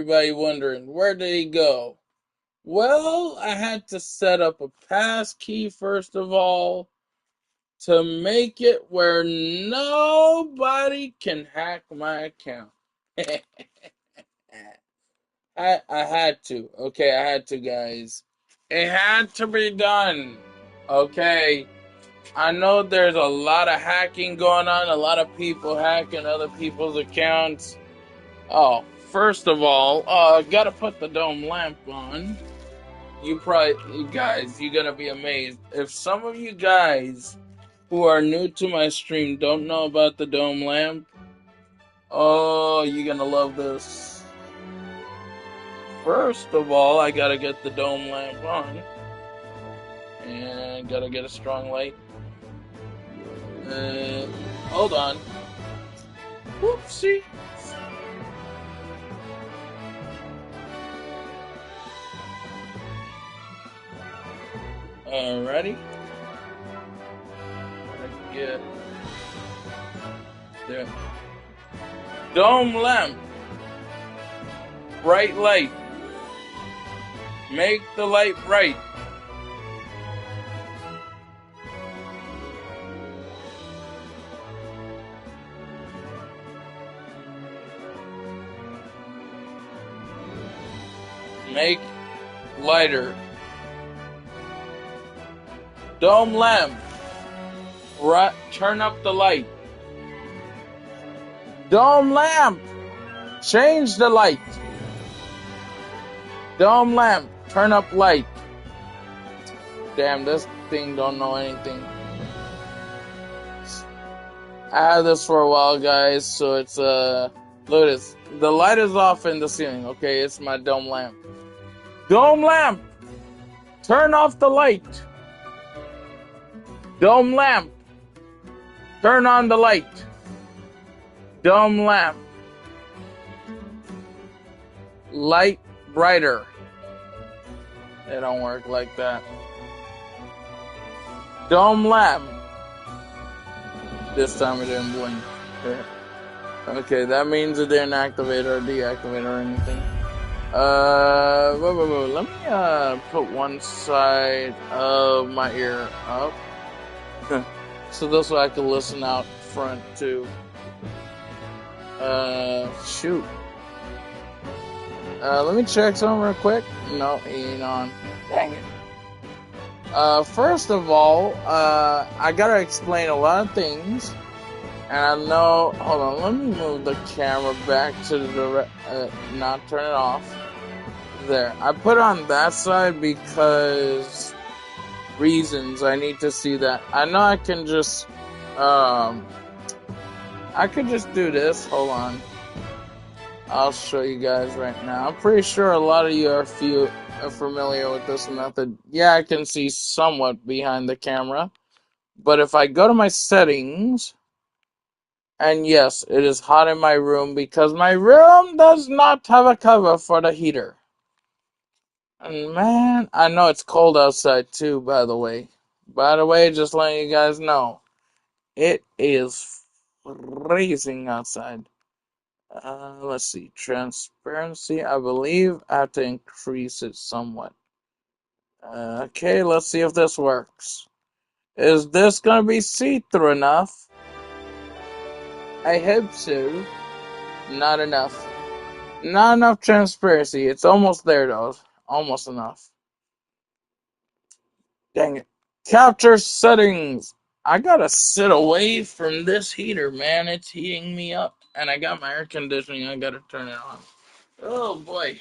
Everybody wondering, where did he go? Well, I had to set up a pass key first of all to make it where nobody can hack my account. I had to. Okay, I had to, guys. It had to be done. Okay. I know there's a lot of hacking going on, a lot of people hacking other people's accounts. Oh, first of all, gotta put the dome lamp on. You guys, you're gonna be amazed. If some of you guys who are new to my stream don't know about the dome lamp, oh, you're gonna love this. First of all, I gotta get the dome lamp on. And gotta get a strong light. Hold on. Whoopsie. Alrighty. Get there. Dome lamp. Bright light. Make the light bright. Make lighter. Dome lamp. Turn up the light. Dome lamp. Change the light. Dome lamp. Turn up light. Damn, this thing don't know anything. I had this for a while, guys, so it's, look at this. The light is off in the ceiling, okay? It's my dome lamp. Dome lamp! Turn off the light! Dome lamp! Turn on the light! Dome lamp! Light brighter. It don't work like that. Dome lamp! This time it didn't blink. Okay, that means it didn't activate or deactivate or anything. Let me put one side of my ear up. So this way I can listen out front too. Shoot. Let me check something real quick. No, he ain't on. Dang it. First of all, I gotta explain a lot of things. And I know, hold on, let me move the camera back to the, not turn it off. There. I put it on that side because reasons I need to see that. I know I can just, I could just do this. Hold on. I'll show you guys right now. I'm pretty sure a lot of you are familiar with this method. Yeah, I can see somewhat behind the camera. But if I go to my settings, and yes, it is hot in my room because my room does not have a cover for the heater. And man, I know it's cold outside too, by the way. By the way, just letting you guys know, it is freezing outside. Let's see, transparency, I believe I have to increase it somewhat. Okay, let's see if this works. Is this gonna be see-through enough? I hope so. Not enough. Not enough transparency. It's almost there though. Almost enough. Dang it. Capture settings. I gotta sit away from this heater, man. It's heating me up. And I got my air conditioning. I gotta turn it on. Oh boy.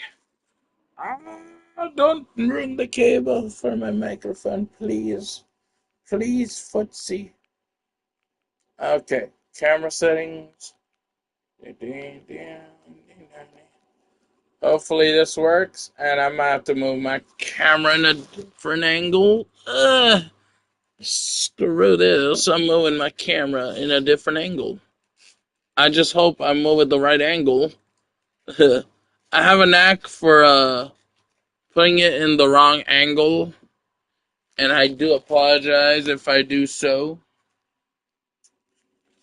Don't ruin the cable for my microphone, please. Please, footsie. Okay. Camera settings. Hopefully this works. And I might have to move my camera in a different angle. Screw this. I'm moving my camera in a different angle. I just hope I'm moving the right angle. I have a knack for putting it in the wrong angle, and I do apologize if I do so.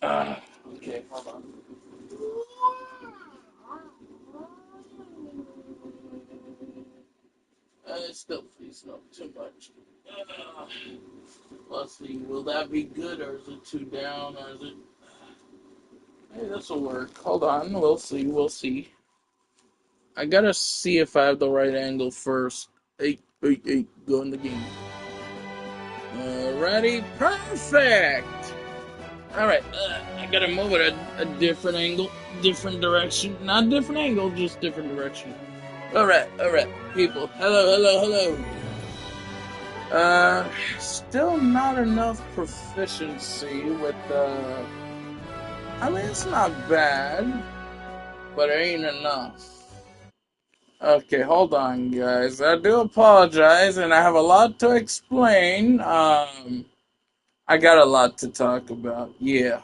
Okay, hold on. It still freezing up too much. Let's see, will that be good or is it too down or is it? Hey, this will work. Hold on, we'll see. We'll see. I gotta see if I have the right angle first. Go in the game. Alrighty, perfect. All right, I gotta move it a different angle, different direction. Not different angle, just different direction. All right, people. Hello. Still not enough proficiency with the. I mean, it's not bad, but it ain't enough. Okay, hold on, guys. I do apologize, and I have a lot to explain. I got a lot to talk about. Yeah.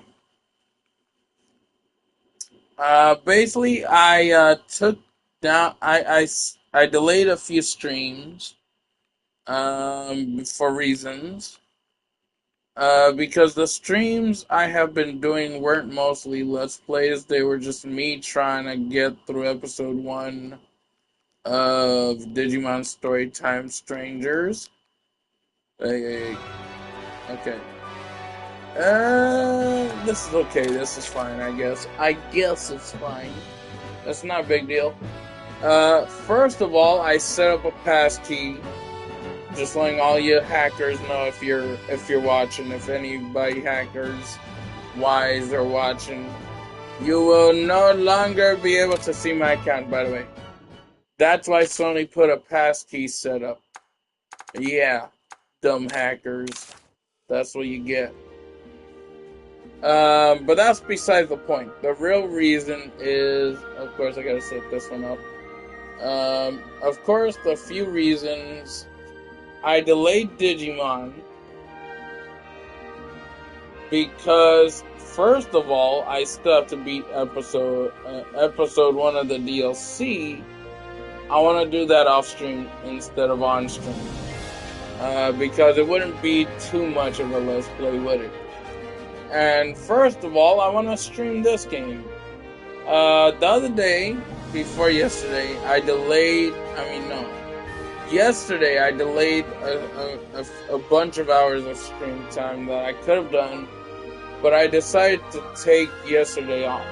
Basically, I took down. I delayed a few streams. For reasons. Because the streams I have been doing weren't mostly Let's Plays. They were just me trying to get through episode 1 of Digimon Storytime Strangers. Hey. Okay. This is okay. This is fine, I guess. I guess it's fine. That's not a big deal. First of all, I set up a passkey. Just letting all you hackers know if you're watching, if anybody hackers wise are watching, you will no longer be able to see my account, by the way. That's why Sony put a passkey setup. Yeah, dumb hackers. That's what you get. But that's besides the point. The real reason is, of course, I gotta set this one up. Of course, the few reasons I delayed Digimon because, first of all, I still have to beat episode 1 of the DLC. I want to do that off stream instead of on stream, because it wouldn't be too much of a Let's Play, would it? And first of all, I want to stream this game. The other day, before yesterday, Yesterday, I delayed a bunch of hours of stream time that I could have done, but I decided to take yesterday off.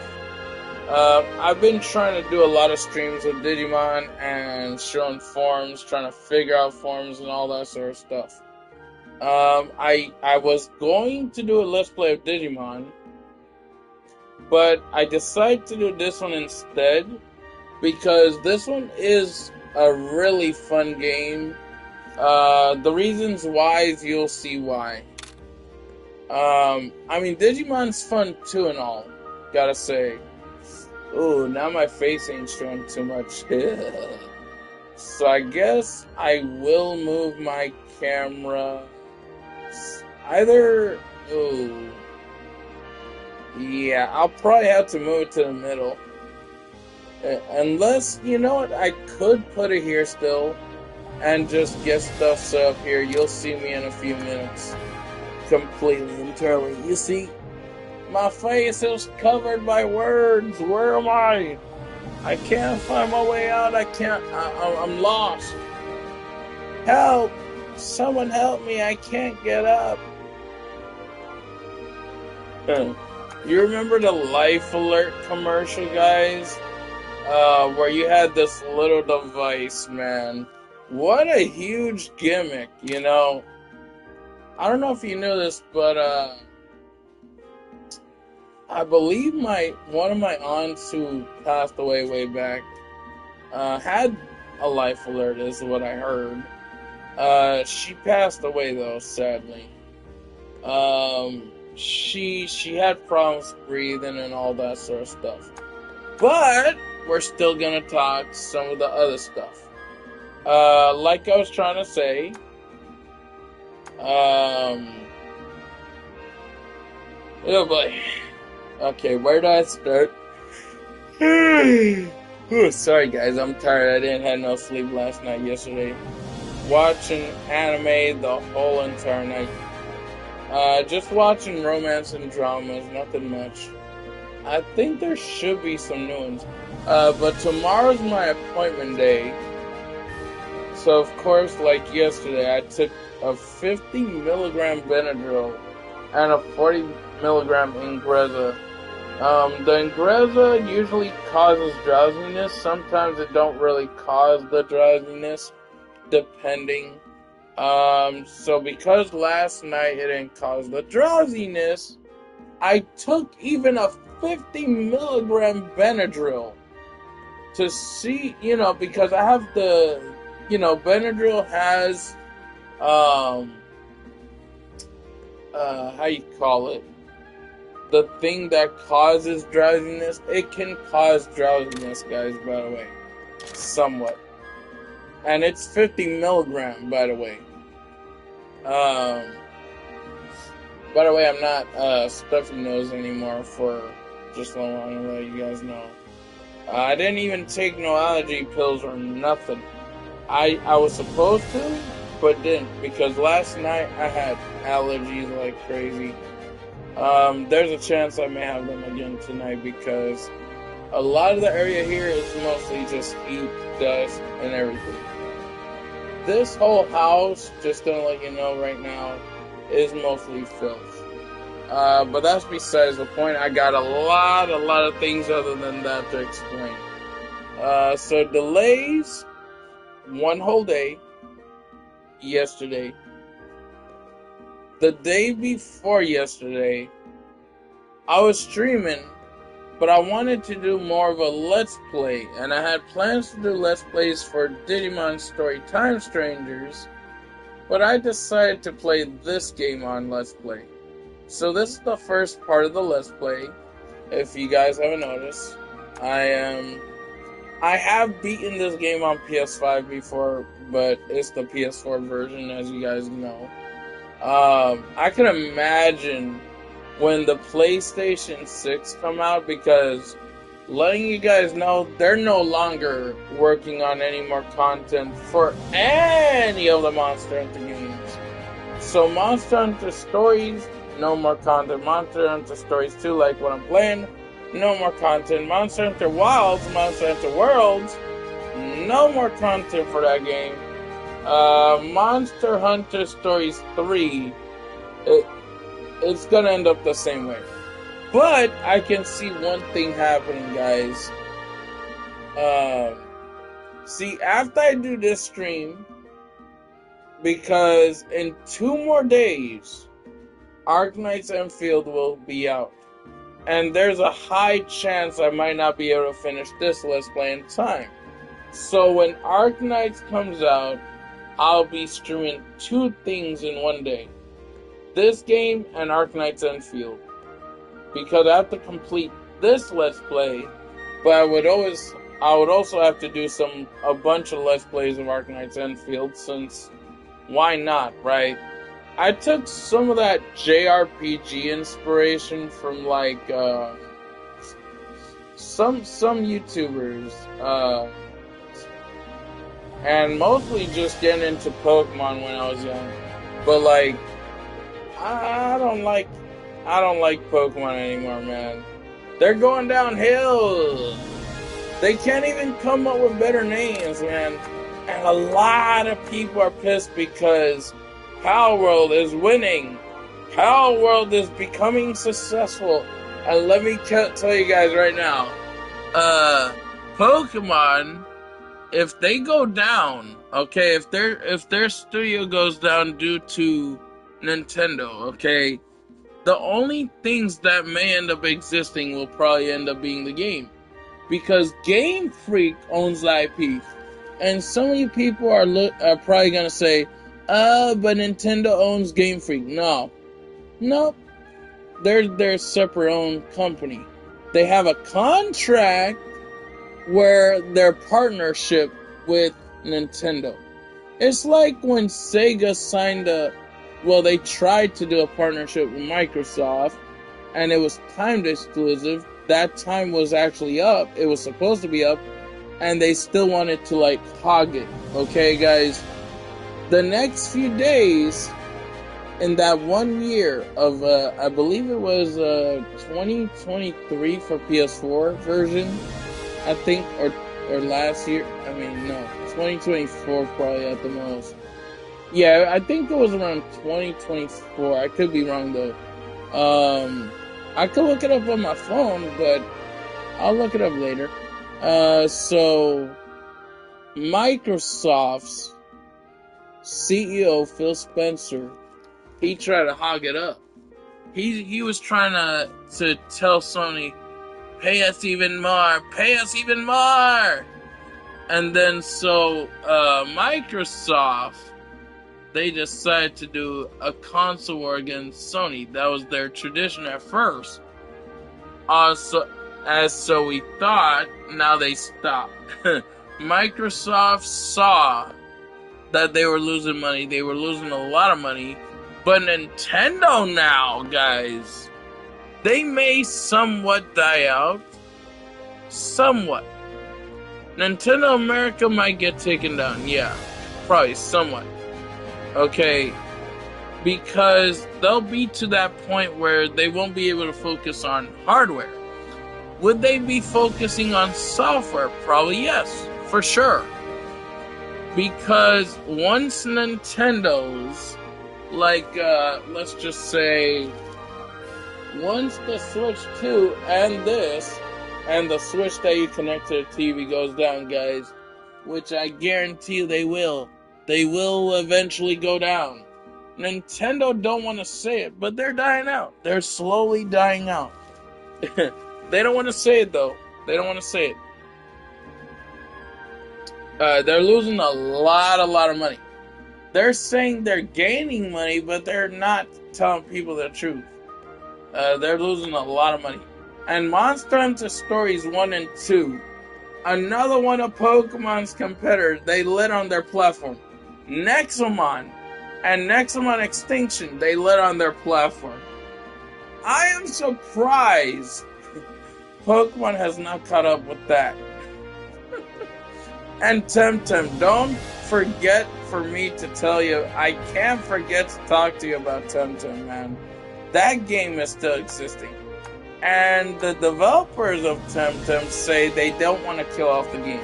I've been trying to do a lot of streams with Digimon and showing forms, trying to figure out forms and all that sort of stuff. I was going to do a Let's Play of Digimon, but I decided to do this one instead, because this one is a really fun game. The reasons why, you'll see why. I mean, Digimon's fun too and all, gotta say. Ooh, now my face ain't showing too much. So I guess I will move my camera. Yeah, I'll probably have to move it to the middle. Unless, you know what, I could put it here still and just get stuff set up here. You'll see me in a few minutes. Completely, entirely. You see, my face is covered by words. Where am I? I can't find my way out. I'm lost. Help! Someone help me. I can't get up. You remember the Life Alert commercial, guys? Where you had this little device, man. What a huge gimmick, you know. I don't know if you knew this, but I believe one of my aunts who passed away way back had a Life Alert, is what I heard. She passed away though, sadly. She had problems breathing and all that sort of stuff. But we're still gonna talk some of the other stuff. Like I was trying to say, oh boy. Okay, where do I start? Ooh, sorry guys, I'm tired. I didn't have no sleep last night yesterday. Watching anime the whole entire night. Just watching romance and dramas, nothing much. I think there should be some new ones. But tomorrow's my appointment day. So of course, like yesterday, I took a 50 milligram Benadryl and a 40 milligram Ingrezza. The Ingrezza usually causes drowsiness. Sometimes it don't really cause the drowsiness, depending. So because last night it didn't cause the drowsiness, I took even a 50 milligram Benadryl to see, because I have Benadryl has, how you call it? The thing that causes drowsiness. It can cause drowsiness, guys, by the way. Somewhat. And it's 50 milligram, by the way. By the way, I'm not stuffy nose anymore for just want to let you guys know. I didn't even take no allergy pills or nothing. I was supposed to, but didn't, because last night I had allergies like crazy. There's a chance I may have them again tonight because a lot of the area here is mostly just heat, dust, and everything. This whole house, just gonna let you know right now, is mostly filth. But that's besides the point. I got a lot of things other than that to explain. So delays, one whole day, yesterday. The day before yesterday, I was streaming, but I wanted to do more of a Let's Play, and I had plans to do Let's Plays for Digimon Story Time Strangers, but I decided to play this game on Let's Play. So this is the first part of the Let's Play. If you guys haven't noticed, I have beaten this game on PS5 before, but it's the PS4 version, as you guys know. I can imagine when the PlayStation 6 come out, because letting you guys know, they're no longer working on any more content for any of the Monster Hunter games. So Monster Hunter Stories, no more content. Monster Hunter Stories 2, like what I'm playing, no more content. Monster Hunter Wilds, Monster Hunter Worlds, no more content for that game. Monster Hunter Stories 3, it's gonna end up the same way. But I can see one thing happening, guys. See, after I do this stream, because in 2 more days, Arknights Enfield will be out. And there's a high chance I might not be able to finish this Let's Play in time. So when Arknights comes out, I'll be streaming 2 things in one day. This game and Arknights Enfield. Because I have to complete this Let's Play, but I would also have to do a bunch of Let's Plays of Arknights Enfield, since why not, right? I took some of that JRPG inspiration from like some YouTubers, and mostly just getting into Pokemon when I was young. But like, I don't like Pokemon anymore, man. They're going downhill. They can't even come up with better names, man. And a lot of people are pissed because Palworld is winning. Palworld is becoming successful. And let me tell you guys right now, Pokemon, if they go down, okay, if their studio goes down due to Nintendo, okay, the only things that may end up existing will probably end up being the game. Because Game Freak owns the IP. And some of you people are probably going to say, but Nintendo owns Game Freak. No. Nope. They're their separate own company. They have a contract where their partnership with Nintendo. It's like when Sega signed they tried to do a partnership with Microsoft, and it was timed exclusive. That time was actually up. It was supposed to be up, and they still wanted to like hog it. Okay, guys? The next few days, in that 1 year of, I believe it was 2023 for PS4 version, I think, or or last year. I mean, no, 2024 probably at the most. Yeah, I think it was around 2024. I could be wrong though. I could look it up on my phone, but I'll look it up later. So Microsoft's CEO Phil Spencer, he tried to hog it up. He was trying to tell Sony, pay us even more, pay us even more. And then so Microsoft, they decided to do a console war against Sony. That was their tradition at first. So we thought, now they stopped. Microsoft saw that they were losing money. They were losing a lot of money. But Nintendo now, guys, they may somewhat die out. Somewhat. Nintendo America might get taken down. Yeah, probably somewhat. Okay, because they'll be to that point where they won't be able to focus on hardware. Would they be focusing on software? Probably yes, for sure. Because once Nintendo's, like, let's just say, once the Switch 2 and this, and the Switch that you connect to the TV goes down, guys, which I guarantee they will eventually go down. Nintendo don't want to say it, but they're dying out. They're slowly dying out. They don't want to say it, though. They don't want to say it. They're losing a lot of money. They're saying they're gaining money, but they're not telling people the truth. They're losing a lot of money. And Monster Hunter Stories 1 and 2, another one of Pokemon's competitors, they lit on their platform. Nexomon and Nexomon Extinction, they lit on their platform. I am surprised Pokemon has not caught up with that. And Temtem, don't forget for me to tell you, I can't forget to talk to you about Temtem, man. That game is still existing. And the developers of Temtem say they don't want to kill off the game.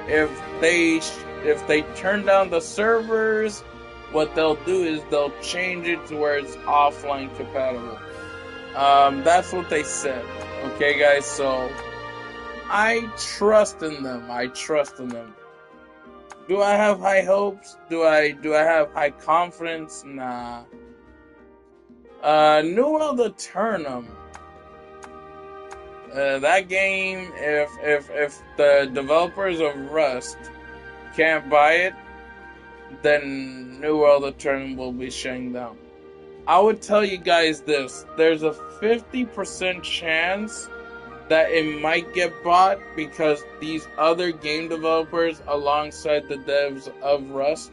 If they turn down the servers, what they'll do is they'll change it to where it's offline compatible. That's what they said. Okay, guys, so I trust in them. Do I have high hopes? Do I have high confidence? Nah. New World Eternum. That game, if the developers of Rust can't buy it, then New World Eternum will be shutting down. I would tell you guys this: there's a 50% chance that it might get bought because these other game developers, alongside the devs of Rust,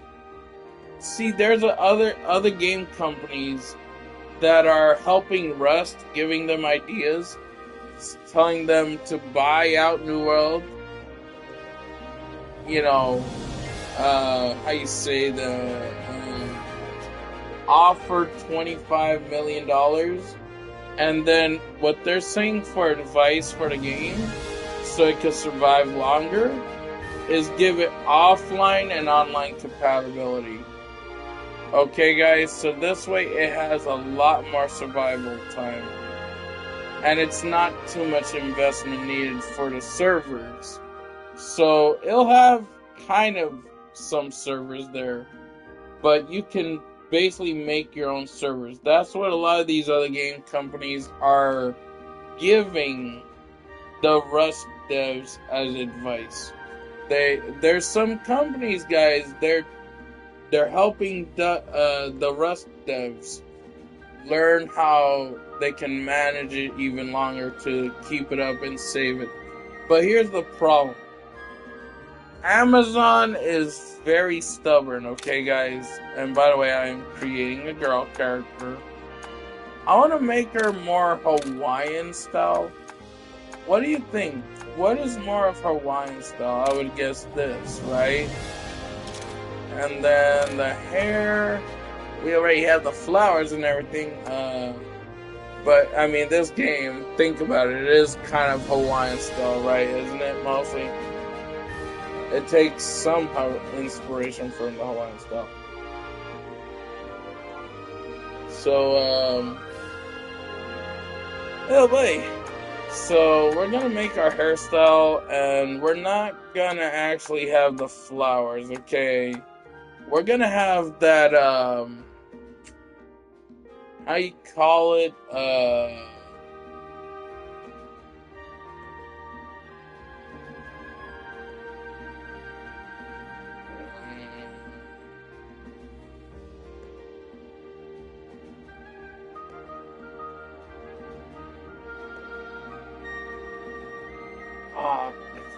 see, there's other game companies that are helping Rust, giving them ideas, telling them to buy out New World. You know, how you say, offer $25 million, and then what they're saying for advice for the game, so it could survive longer, is give it offline and online compatibility. Okay, guys, so this way it has a lot more survival time. And it's not too much investment needed for the servers. So it'll have kind of some servers there, but you can basically make your own servers. That's what a lot of these other game companies are giving the Rust devs as advice. There's some companies, guys, they're helping the Rust devs learn how they can manage it even longer to keep it up and save it. But here's the problem. Amazon is very stubborn, okay, guys? And by the way, I am creating a girl character. I want to make her more Hawaiian style. What do you think? What is more of Hawaiian style? I would guess this, right? And then the hair, we already have the flowers and everything. But, I mean, this game, think about it, it is kind of Hawaiian style, right? Isn't it, mostly? it takes somehow inspiration from the Hawaiian style. So, oh boy. So we're gonna make our hairstyle, and we're not gonna actually have the flowers, okay? We're gonna have that, how you call it, ah,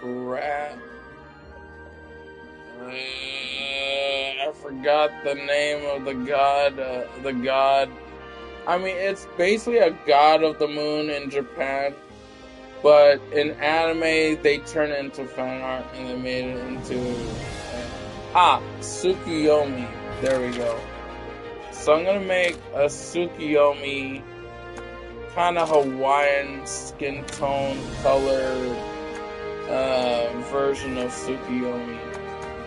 crap. I forgot the name of the god, I mean, it's basically a god of the moon in Japan, but in anime, they turned it into fan art and they made it into, Tsukuyomi. There we go. So I'm gonna make a Tsukuyomi kind of Hawaiian skin tone colored version of Tsukuyomi.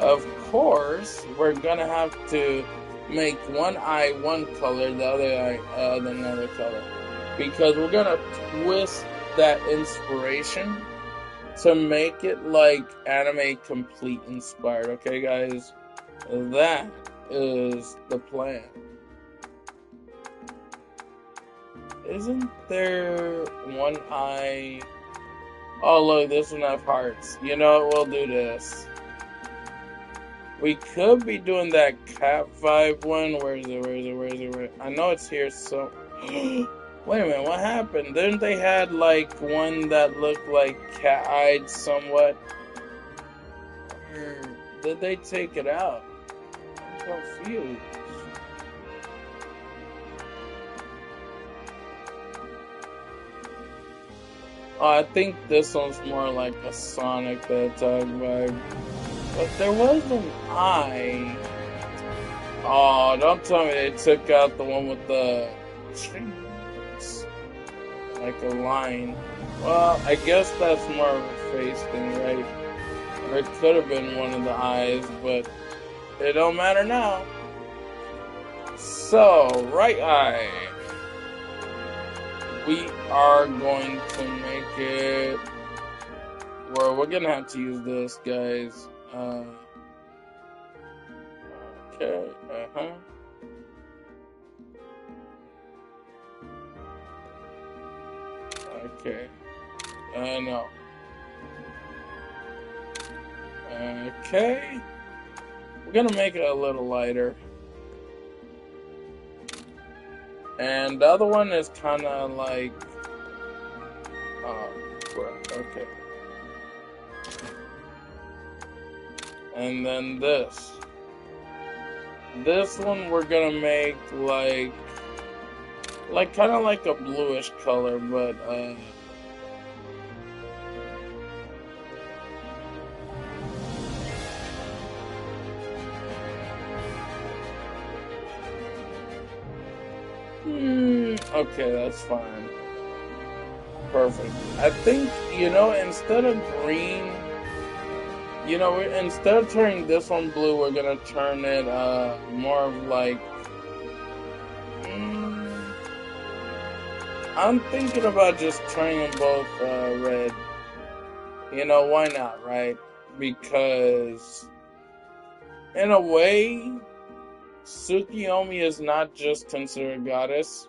Of course, we're gonna have to make one eye one color, the other eye another color, because we're gonna twist that inspiration to make it like anime complete inspired. Okay, guys, that is the plan. Isn't there one eye? Oh, look, this one have hearts. You know what? We'll do this. We could be doing that cat vibe one. Where is it? I know it's here, so... Wait a minute, what happened? Didn't they had, like, one that looked like cat-eyed somewhat? Or did they take it out? I'm confused. Oh, I think this one's more like a Sonic the Hedgehog vibe. But there was an eye. Oh, don't tell me they took out the one with the chains. Like a line. Well, I guess that's more of a face thing, right? Or it could have been one of the eyes, but it don't matter now. So, right eye. We are going to make it... Well, we're gonna have to use this, guys. Okay, Okay. No. Okay. We're gonna make it a little lighter. And the other one is kinda like... okay. And then this. This one we're gonna make like kind of like a bluish color, but okay, that's fine. Perfect. I think, you know, instead of green, you know, instead of turning this one blue, we're gonna turn it more of like... I'm thinking about just turning them both red. You know, why not, right? Because, in a way, Tsukuyomi is not just considered a goddess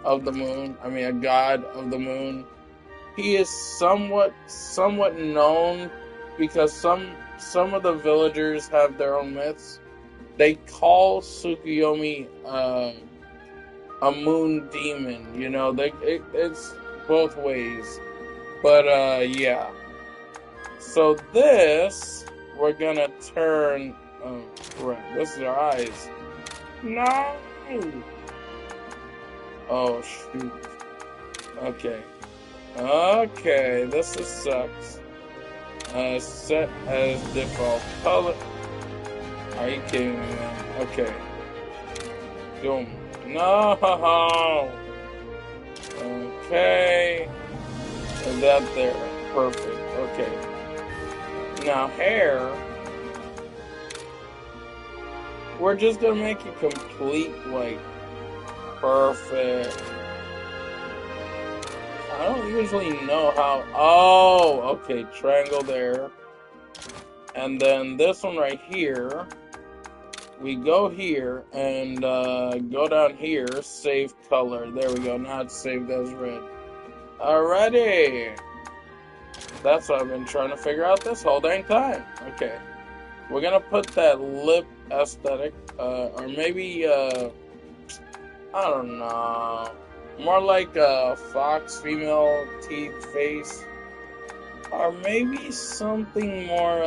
of the moon. I mean, a god of the moon. He is somewhat known because some of the villagers have their own myths. They call Tsukuyomi a moon demon. You know, it's both ways. But yeah. So this we're gonna turn. Oh, crap! This is our eyes. No. Oh shoot. Okay. Okay, this is sucks. Set as default color. Are you kidding me, man? Okay. Boom. No. Okay. And that there. Perfect. Okay. Now hair. we're just gonna make it complete, like, perfect. I don't usually know how. Oh, okay, triangle there. And then this one right here, we go here and go down here, save color. There we go, now it's saved as red. Alrighty. That's what I've been trying to figure out this whole dang time. Okay. We're gonna put that lip aesthetic, or maybe, I don't know, more like a fox female teeth face. Or maybe something more,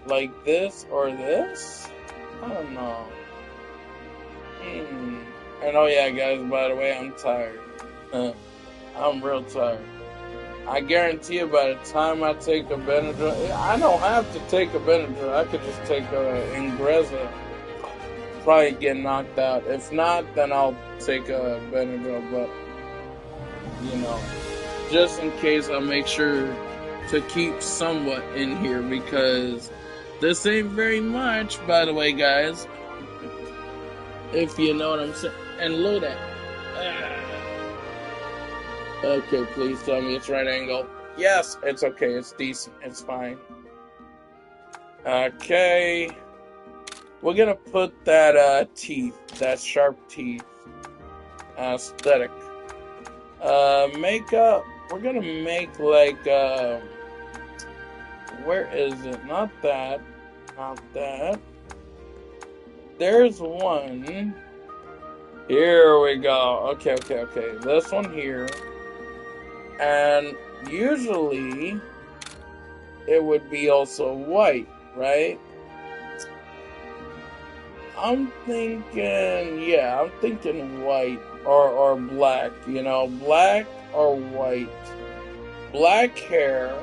like this or this? I don't know. And oh yeah, guys, by the way, I'm tired. I'm real tired. I guarantee you by the time I take a Benadryl, I don't have to take a Benadryl. I could just take a Ingrezza. Probably get knocked out. If not, then I'll take a Benadryl, but, you know, just in case, I'll make sure to keep somewhat in here because this ain't very much, by the way, guys. If you know what I'm saying. And load that. Okay, please tell me it's right angle. Yes, it's okay. It's decent. It's fine. Okay. We're gonna put that teeth, that sharp teeth aesthetic. Makeup. We're gonna make like where is it? Not that. Not that. There's one. Here we go. Okay. This one here. And usually it would be also white, right? I'm thinking white or black, black or white. Black hair,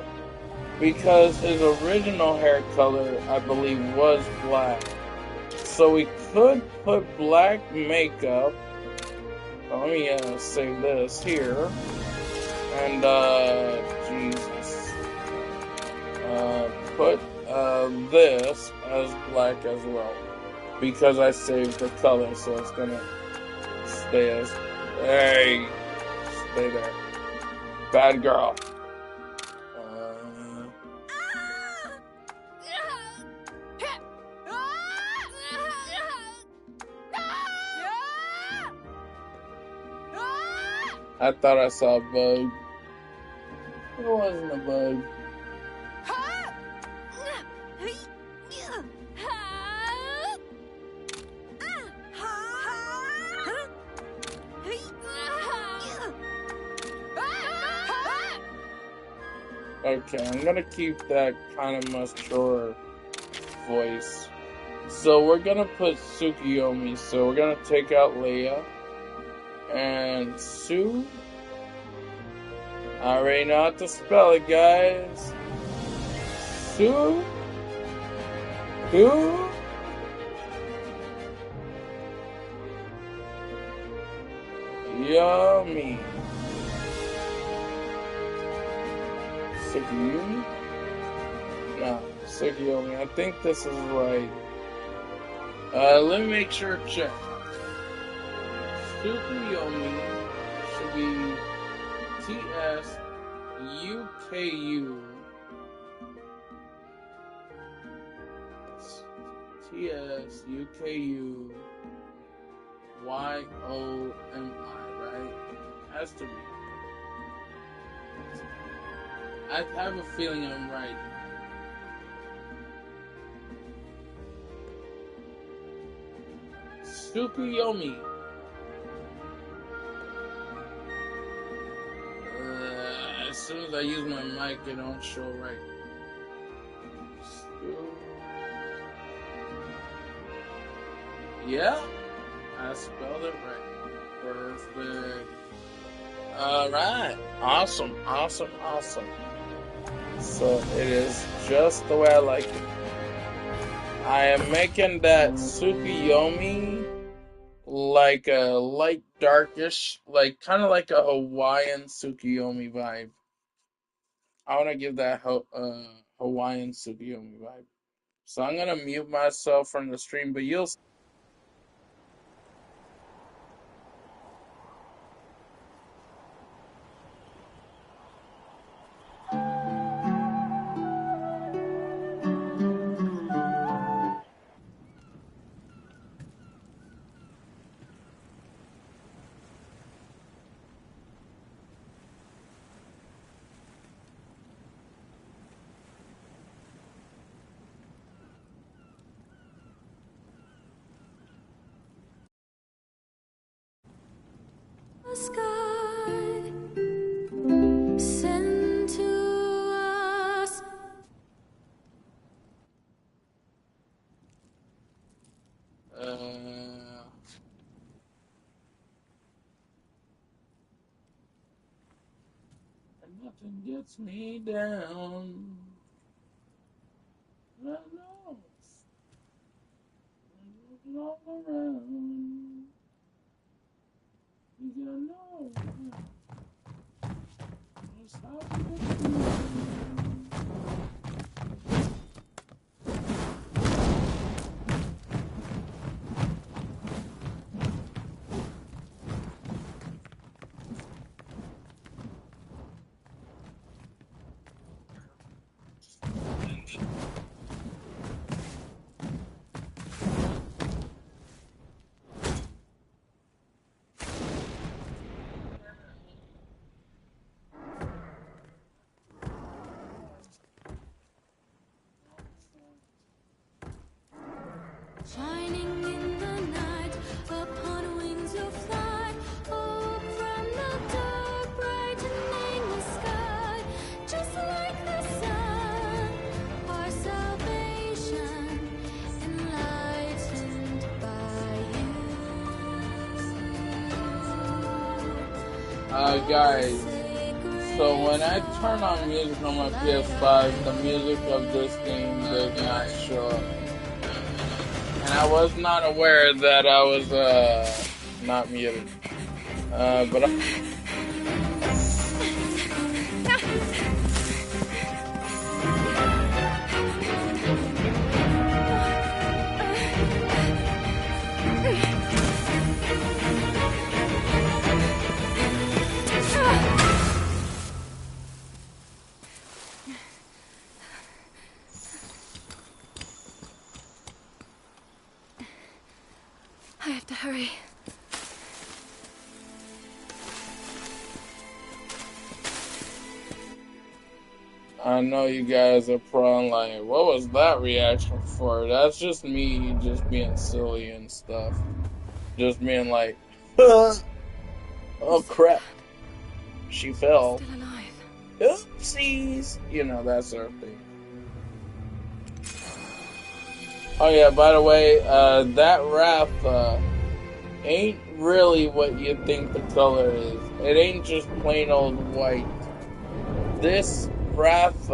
because his original hair color, I believe, was black. So we could put black makeup. Let me save this here. And, Jesus. Put this as black as well. Because I saved the color, so it's gonna stay as. Hey! Stay there. Bad girl. I thought I saw a bug. It wasn't a bug. Okay, I'm gonna keep that kind of mature voice. So we're gonna put Tsukiyomi. So we're gonna take out Leia. And Sue. I already know how to spell it, guys. Sue. Who? Yummy. Tsukiyomi? No, Tsukiyomi. I think this is right. Let me make sure. Check. Tsukuyomi should be Tsuku. Tsuku Yomi, right? Has to be. I have a feeling I'm right. Tsukuyomi. As soon as I use my mic, it don't show right. Yeah, I spelled it right. Perfect. Alright. Awesome. So it is just the way I like it. I am making that Tsukuyomi like a light darkish, like kind of like a Hawaiian Tsukuyomi vibe. I want to give that Hawaiian Tsukuyomi vibe. So I'm gonna mute myself from the stream, but you'll. Sky sent to us. Nothing gets me down. I know. I'm all around. You gotta know. It's how to get through. Shining in the night, upon wings you'll fly. Oh, from the dark, brightening the sky. Just like the sun, our salvation, enlightened by you. Guys, so when I turn on music on my PS5, the music of this game does not show up. And I was not aware that I was, not muted. But I have to hurry. I know you guys are probably like, what was that reaction for? That's just me just being silly and stuff. Just being like, oh crap, she fell. Still alive. Oopsies! You know, that sort of thing. Oh yeah, by the way, that wrath ain't really what you think the color is. It ain't just plain old white. This wrath,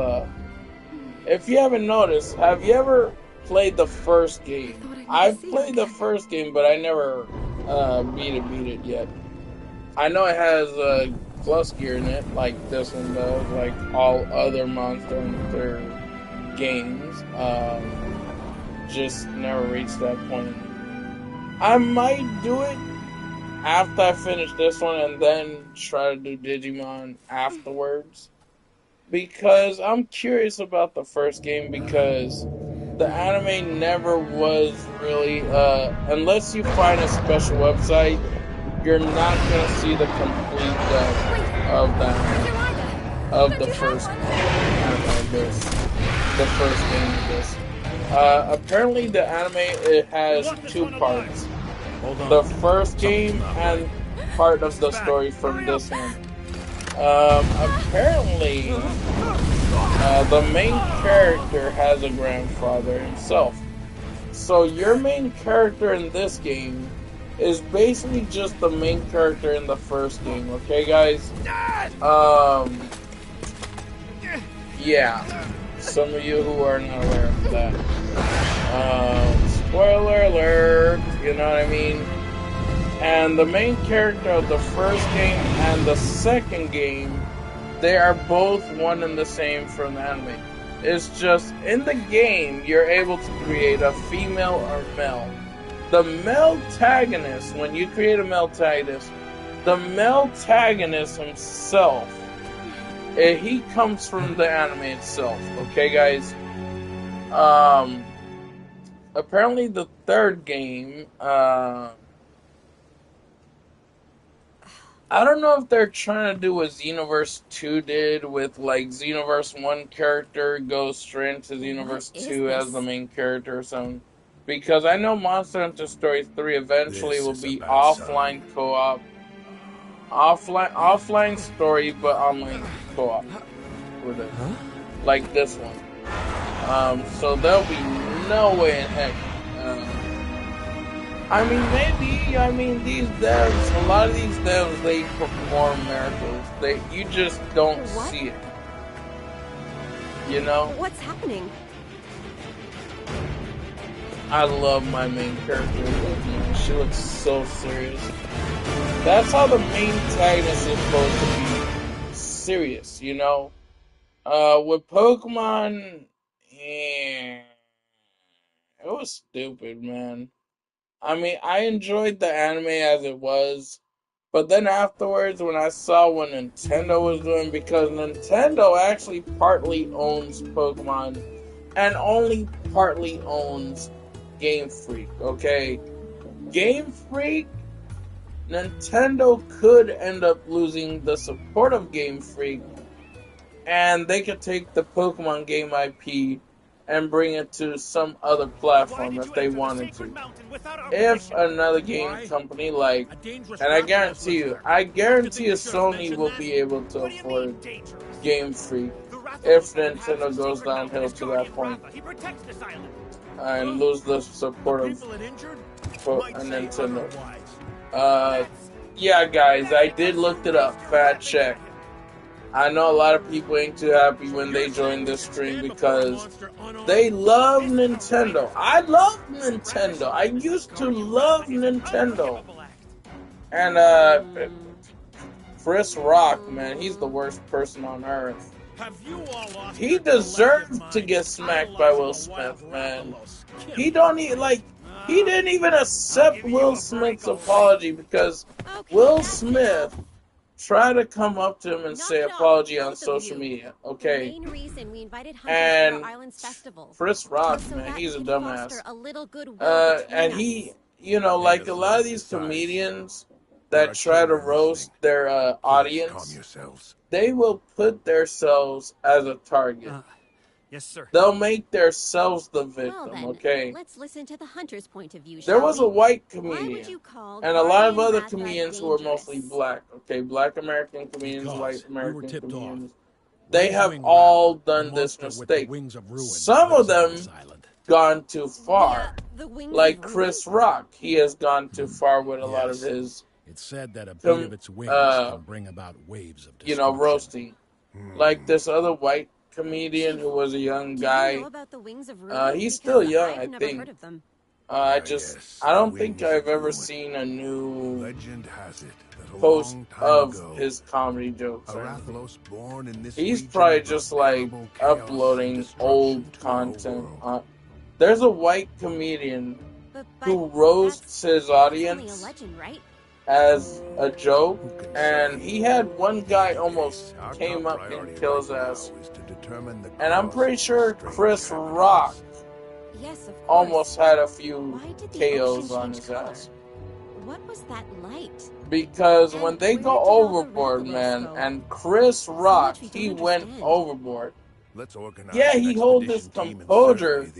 if you haven't noticed, have you ever played the first game? I've played the first game, but I never beat it yet. I know it has plus gear in it, like this one does, like all other Monster Hunter games. Just never reached that point. I might do it after I finish this one and then try to do Digimon afterwards. Because I'm curious about the first game, because the anime never was really, unless you find a special website, you're not going to see the complete depth of the first anime of this. The first game of this. Apparently the anime, it has two parts. The first game and part of the story from this one. Apparently, the main character has a grandfather himself. So your main character in this game is basically just the main character in the first game, okay guys? Yeah. Some of you who are not aware of that. Spoiler alert, you know what I mean? And the main character of the first game and the second game, they are both one and the same from the anime. It's just in the game you're able to create a female or male. The male antagonist, when you create a male antagonist, the male antagonist himself, he comes from the anime itself. Okay, guys. Apparently the third game, I don't know if they're trying to do what Xenoverse 2 did with, like, Xenoverse 1 character goes straight into Xenoverse 2 as the main character or something. Because I know Monster Hunter Story 3 eventually will be offline co-op. Offline story, but online co-op with it. Like this one. So there'll be no way in heck. I mean, maybe. I mean, these devs, a lot of these devs, they perform miracles. You just don't see it. You know? What's happening? I love my main character. She looks so serious. That's how the main antagonist is supposed to be serious, you know? With Pokemon, it was stupid, man. I mean, I enjoyed the anime as it was, but then afterwards, when I saw what Nintendo was doing, because Nintendo actually partly owns Pokemon, and only partly owns Game Freak, okay? Game Freak, Nintendo could end up losing the support of Game Freak, and they could take the Pokemon game IP and bring it to some other platform if they wanted to. If another game company like, and I guarantee you Sony will be able to afford Game Freak if Nintendo goes downhill to that point and lose the support of Nintendo. Yeah, guys, I did look it up. Fact check. I know a lot of people ain't too happy when they join this stream because they love Nintendo. I love Nintendo. I used to love Nintendo. And, Chris Rock, man, he's the worst person on earth. He deserved to get smacked by Will Smith, man. He didn't even accept Will Smith's apology because Will Smith tried to come up to him and say apology on social media, okay? And Chris Rock, man, he's a dumbass. And he, you know, like a lot of these comedians that try to roast their audience, they will put themselves as a target. Yes, sir. They'll make themselves the victim, okay? Let's listen to the hunter's point of view. There was a white comedian, and a lot of other comedians who were mostly black, okay? Black American comedians, white American comedians. They have all done this mistake. Some of them gone too far. Like Chris Rock, he has gone too far with a lot of his, It's said that a beat of its wings can bring about waves of destruction. roasting. Like this other white comedian who was a young guy. He's still young, I think. I don't think I've ever seen a new post of his comedy jokes. He's probably just like uploading old content. There's a white comedian who roasts his audience as a joke, and he had one guy almost came up and kill his ass. And I'm pretty sure Chris Rock almost had a few KOs on his ass. What was that light? Because when they go overboard, man, and Chris Rock, he went overboard. Yeah, he held his composure,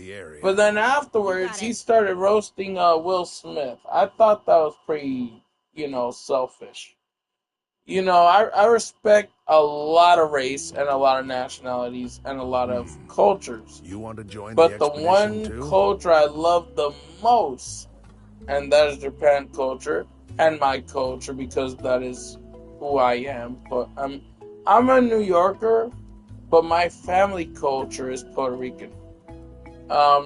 but then afterwards he started roasting Will Smith. I thought that was pretty, selfish. I respect a lot of race and a lot of nationalities and a lot of cultures. But the one culture I love the most, and that is Japan culture and my culture, because that is who I am. But I'm a New Yorker, but my family culture is Puerto Rican.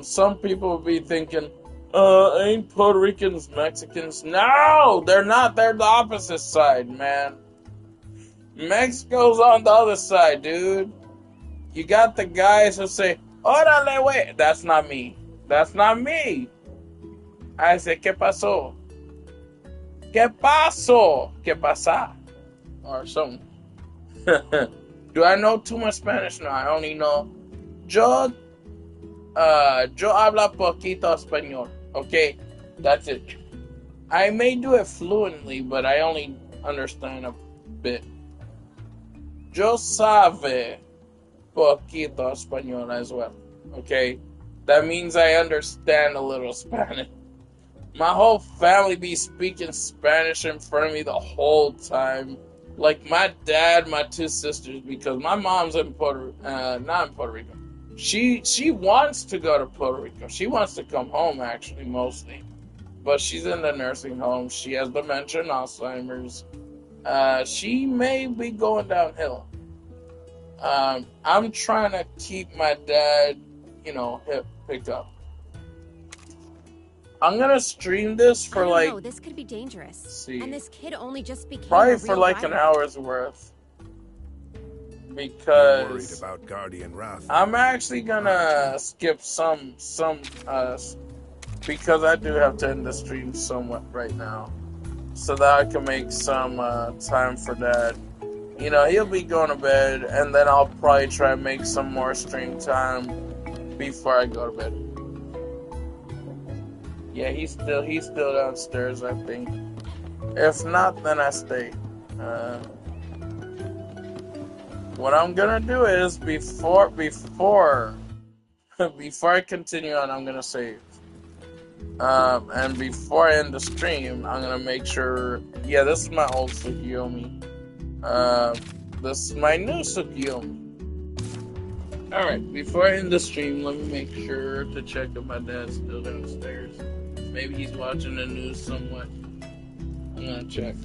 Some people will be thinking, ain't Puerto Ricans Mexicans? No, they're not. They're the opposite side, man. Mexico's on the other side, dude. You got the guys who say, "Órale, wait." That's not me. That's not me. I say, ¿Qué pasó? ¿Qué pasó? ¿Qué pasa? Or something. Do I know too much Spanish? No, I only know. Yo habla poquito español. Okay, that's it. I may do it fluently, but I only understand a bit. Yo sabe poquito español as well. Okay, that means I understand a little Spanish. My whole family be speaking Spanish in front of me the whole time. Like my dad, my two sisters, because my mom's in not in Puerto Rico. She wants to go to Puerto Rico. She wants to come home, actually, mostly. But she's in the nursing home. She has dementia and Alzheimer's. She may be going downhill. I'm trying to keep my dad, hip pick up. I'm gonna stream this for I don't like know, this could be dangerous. see. And this kid only just became Probably a for real like an riot. hour's worth. You're worried Because about Guardian Wrath. I'm actually gonna skip some because I do have to end the stream somewhat right now. So that I can make some time for Dad. He'll be going to bed, and then I'll probably try and make some more stream time before I go to bed. Yeah, he's still downstairs, I think. If not, then I stay. What I'm gonna do is before I continue on, I'm gonna save. And before I end the stream, I'm gonna make sure. Yeah, this is my old Tsukiyomi. This is my new Tsukiyomi. Alright, before I end the stream, let me make sure to check if my dad's still downstairs. Maybe he's watching the news somewhat. I'm gonna check.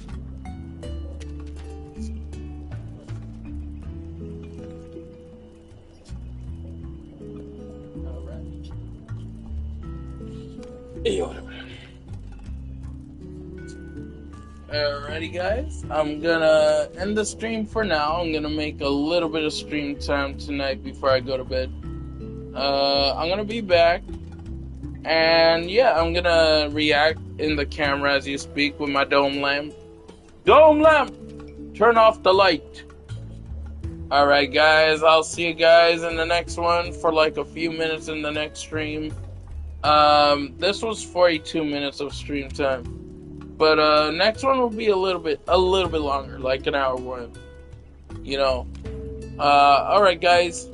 Alright. Alrighty, guys. I'm gonna end the stream for now. I'm gonna make a little bit of stream time tonight before I go to bed. I'm gonna be back. And yeah, I'm gonna react in the camera as you speak with my dome lamp. Dome lamp! Turn off the light. Alright, guys. I'll see you guys in the next one for like a few minutes in the next stream. This was 42 minutes of stream time. But next one will be a little bit longer, like an hour one. Alright, guys.